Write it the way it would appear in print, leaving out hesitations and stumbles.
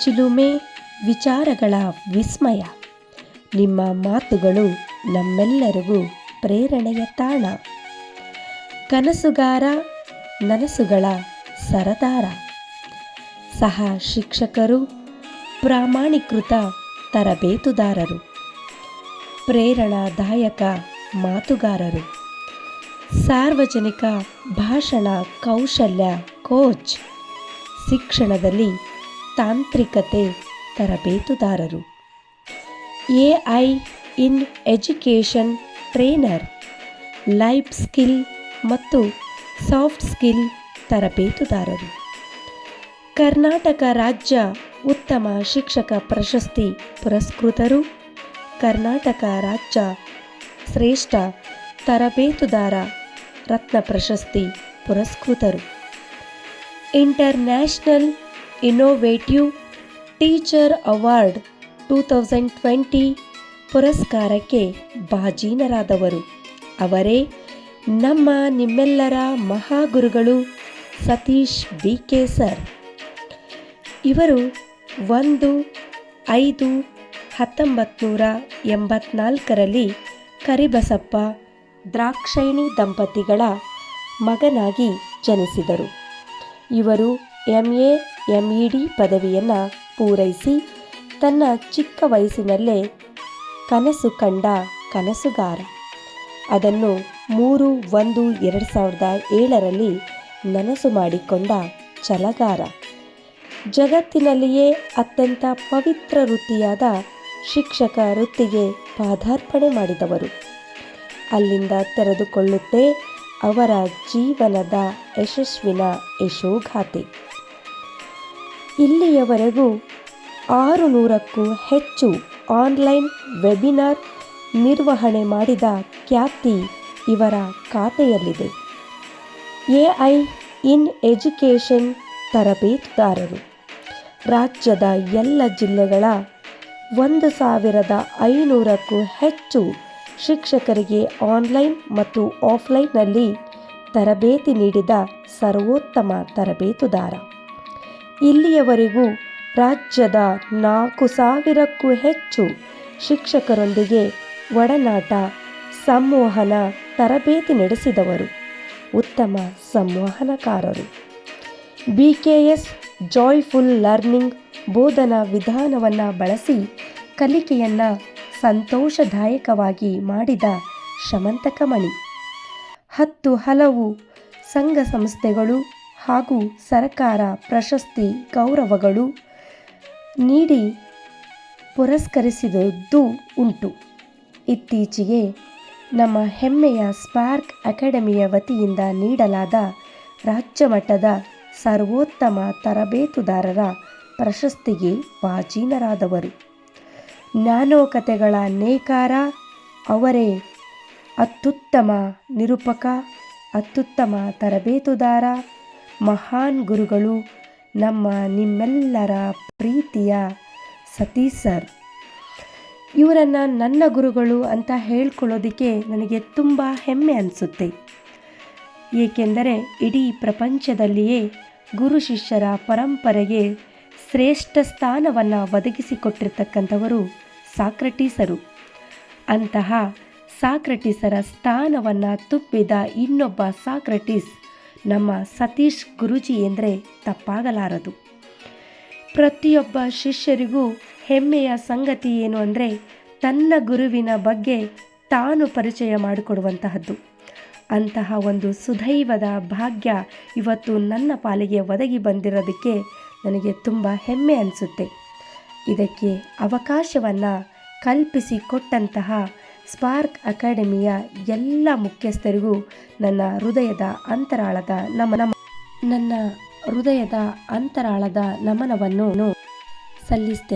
ಚಿಲುಮೆ ವಿಚಾರಗಳ ವಿಸ್ಮಯ. ನಿಮ್ಮ ಮಾತುಗಳು ನಮ್ಮೆಲ್ಲರಿಗೂ ಪ್ರೇರಣೆಯ ತಾಣ. ಕನಸುಗಾರ, ನನಸುಗಳ ಸರದಾರ, ಸಹ ಶಿಕ್ಷಕರು, ಪ್ರಾಮಾಣೀಕೃತ ತರಬೇತುದಾರರು, ಪ್ರೇರಣಾದಾಯಕ ಮಾತುಗಾರರು, ಸಾರ್ವಜನಿಕ ಭಾಷಣ ಕೌಶಲ್ಯ ಕೋಚ್, ಶಿಕ್ಷಣದಲ್ಲಿ ತಾಂತ್ರಿಕತೆ ತರಬೇತುದಾರರು, AI in education trainer, life skill ಮತ್ತು ಸಾಫ್ಟ್ ಸ್ಕಿಲ್ ತರಬೇತುದಾರರು, ಕರ್ನಾಟಕ ರಾಜ್ಯ ಉತ್ತಮ ಶಿಕ್ಷಕ ಪ್ರಶಸ್ತಿ ಪುರಸ್ಕೃತರು, ಕರ್ನಾಟಕ ರಾಜ್ಯ ಶ್ರೇಷ್ಠ ತರಬೇತುದಾರ ರತ್ನ ಪ್ರಶಸ್ತಿ ಪುರಸ್ಕೃತರು, ಇಂಟರ್ನ್ಯಾಷನಲ್ ಇನ್ನೋವೇಟಿವ್ ಟೀಚರ್ ಅವಾರ್ಡ್ 2020 ಪುರಸ್ಕಾರಕ್ಕೆ ಭಾಜನರಾದವರು ಅವರೇ ನಮ್ಮ ನಿಮ್ಮೆಲ್ಲರ ಮಹಾಗುರುಗಳು ಸತೀಶ್ BK ಸರ್. ಇವರು 1/5/1984 ಕರಿಬಸಪ್ಪ ದ್ರಾಕ್ಷಾಯಿಣಿ ದಂಪತಿಗಳ ಮಗನಾಗಿ ಜನಿಸಿದರು. ಇವರು MA MED ಪದವಿಯನ್ನು ಪೂರೈಸಿ ತನ್ನ ಚಿಕ್ಕ ವಯಸ್ಸಿನಲ್ಲೇ ಕನಸು ಕಂಡ ಕನಸುಗಾರ. ಅದನ್ನು 3/1/2007 ನನಸು ಮಾಡಿಕೊಂಡ ಛಲಗಾರ. ಜಗತ್ತಿನಲ್ಲಿಯೇ ಅತ್ಯಂತ ಪವಿತ್ರ ವೃತ್ತಿಯಾದ ಶಿಕ್ಷಕ ವೃತ್ತಿಗೆ ಪಾದಾರ್ಪಣೆ ಮಾಡಿದವರು. ಅಲ್ಲಿಂದ ತೆರೆದುಕೊಳ್ಳುತ್ತೆ ಅವರ ಜೀವನದ ಯಶಸ್ವಿನ ಯಶೋಗಾಥೆ. ಇಲ್ಲಿಯವರೆಗೂ 600ಕ್ಕೂ ಹೆಚ್ಚು ಆನ್ಲೈನ್ ವೆಬಿನಾರ್ ನಿರ್ವಹಣೆ ಮಾಡಿದ ಖ್ಯಾತಿ ಇವರ ಖಾತೆಯಲ್ಲಿದೆ. ಎಐ ಇನ್ ಎಜುಕೇಷನ್ ತರಬೇತುದಾರರು. ರಾಜ್ಯದ ಎಲ್ಲ ಜಿಲ್ಲೆಗಳ 1500ಕ್ಕೂ ಹೆಚ್ಚು ಶಿಕ್ಷಕರಿಗೆ ಆನ್ಲೈನ್ ಮತ್ತು ಆಫ್ಲೈನ್ನಲ್ಲಿ ತರಬೇತಿ ನೀಡಿದ ಸರ್ವೋತ್ತಮ ತರಬೇತುದಾರ. ಇಲ್ಲಿಯವರೆಗೂ ರಾಜ್ಯದ 4000ಕ್ಕೂ ಹೆಚ್ಚು ಶಿಕ್ಷಕರೊಂದಿಗೆ ಒಡನಾಟ, ಸಂವಹನ ತರಬೇತಿ ನಡೆಸಿದವರು, ಉತ್ತಮ ಸಂವಹನಕಾರರು. BKS ಜಾಯ್ಫುಲ್ ಲರ್ನಿಂಗ್ ಬೋಧನಾ ವಿಧಾನವನ್ನು ಬಳಸಿ ಕಲಿಕೆಯನ್ನು ಸಂತೋಷದಾಯಕವಾಗಿ ಮಾಡಿದ ಶಮಂತಕಮಣಿ. 10 ಹಲವು ಸಂಘ ಸಂಸ್ಥೆಗಳು ಹಾಗೂ ಸರ್ಕಾರ ಪ್ರಶಸ್ತಿ ಗೌರವಗಳು ನೀಡಿ ಪುರಸ್ಕರಿಸಿದ್ದು ಉಂಟು. ಇತ್ತೀಚೆಗೆ ನಮ್ಮ ಹೆಮ್ಮೆಯ ಸ್ಪಾರ್ಕ್ ಅಕಾಡೆಮಿಯ ವತಿಯಿಂದ ನೀಡಲಾದ ರಾಜ್ಯಮಟ್ಟದ ಸರ್ವೋತ್ತಮ ತರಬೇತುದಾರರ ಪ್ರಶಸ್ತಿಗೆ ಭಾಜನರಾದವರು. ನ್ಯಾನೋ ಕಥೆಗಳ ನೇಕಾರ ಅವರೇ. ಅತ್ಯುತ್ತಮ ನಿರೂಪಕ, ಅತ್ಯುತ್ತಮ ತರಬೇತುದಾರ, ಮಹಾನ್ ಗುರುಗಳು ನಮ್ಮ ನಿಮ್ಮೆಲ್ಲರ ಪ್ರೀತಿಯ ಸತೀಶ್ ಸರ್. ಇವರನ್ನು ನನ್ನ ಗುರುಗಳು ಅಂತ ಹೇಳ್ಕೊಳ್ಳೋದಕ್ಕೆ ನನಗೆ ತುಂಬ ಹೆಮ್ಮೆ ಅನಿಸುತ್ತೆ. ಏಕೆಂದರೆ ಇಡೀ ಪ್ರಪಂಚದಲ್ಲಿಯೇ ಗುರು ಶಿಷ್ಯರ ಪರಂಪರೆಗೆ ಶ್ರೇಷ್ಠ ಸ್ಥಾನವನ್ನು ಒದಗಿಸಿಕೊಟ್ಟಿರ್ತಕ್ಕಂಥವರು ಸಾಕ್ರಟೀಸರು. ಅಂತಹ ಸಾಕ್ರಟೀಸರ ಸ್ಥಾನವನ್ನು ತುಂಬಿದ ಇನ್ನೊಬ್ಬ ಸಾಕ್ರಟೀಸ್ ನಮ್ಮ ಸತೀಶ್ ಗುರೂಜಿ ಎಂದರೆ ತಪ್ಪಾಗಲಾರದು. ಪ್ರತಿಯೊಬ್ಬ ಶಿಷ್ಯರಿಗೂ ಹೆಮ್ಮೆಯ ಸಂಗತಿ ಏನು ಅಂದರೆ ತನ್ನ ಗುರುವಿನ ಬಗ್ಗೆ ತಾನು ಪರಿಚಯ ಮಾಡಿಕೊಡುವಂತಹದ್ದು. ಅಂತಹ ಒಂದು ಸುದೈವದ ಭಾಗ್ಯ ಇವತ್ತು ನನ್ನ ಪಾಲಿಗೆ ಒದಗಿ ಬಂದಿರೋದಕ್ಕೆ ನನಗೆ ತುಂಬ ಹೆಮ್ಮೆ ಅನಿಸುತ್ತೆ. ಇದಕ್ಕೆ ಅವಕಾಶವನ್ನು ಕಲ್ಪಿಸಿಕೊಟ್ಟಂತಹ ಸ್ಪಾರ್ಕ್ ಅಕಾಡೆಮಿಯ ಎಲ್ಲ ಮುಖ್ಯಸ್ಥರಿಗೂ ನನ್ನ ಹೃದಯದ ಅಂತರಾಳದ ನಮನವನ್ನು ಸಲ್ಲಿಸ್ತೇನೆ.